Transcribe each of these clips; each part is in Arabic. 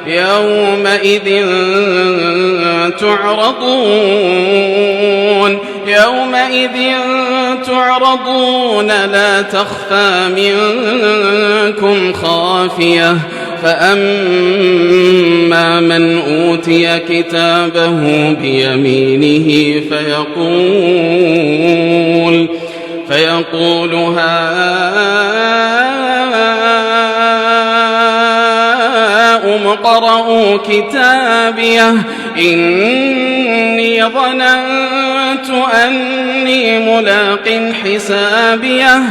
يومئذ تعرضون لا تخفى منكم خافية فأما من أوتي كتابه بيمينه فيقول هاؤم اقرءوا كتابيه إني ظننت أني ملاق حسابيه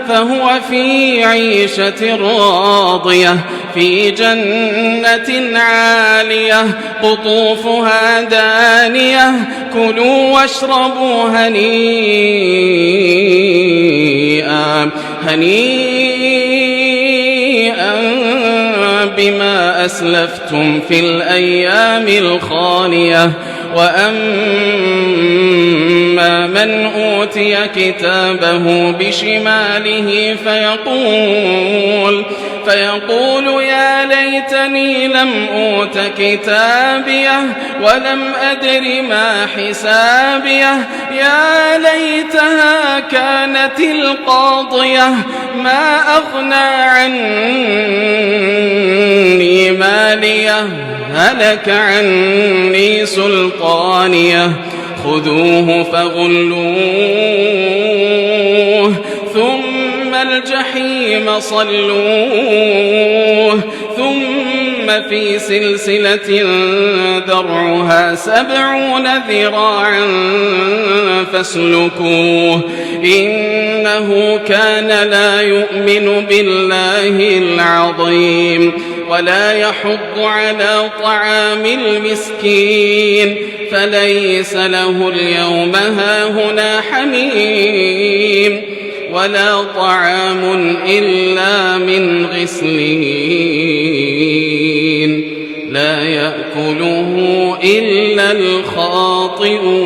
فهو في عيشة راضية في جنة عالية قطوفها دانية كلوا واشربوا هنيئا بما أسلفتم في الأيام الخالية وأما من أوتي كتابه بشماله فيقول يا ليتني لم أوت كتابيه ولم أدر ما حسابيه يا ليتها كانت القاضية ما أغنى عني ماليه هلك عني سلطانيه خذوه فغلوه ثم الجحيم صلوه ثم في سلسلة ذرعها 70 ذراعا فاسلكوه إنه كان لا يؤمن بالله العظيم ولا يحض على طعام المسكين فليس له اليوم هاهنا حميم ولا طعام إلا من غسلين لا يأكله إلا الخاطئون.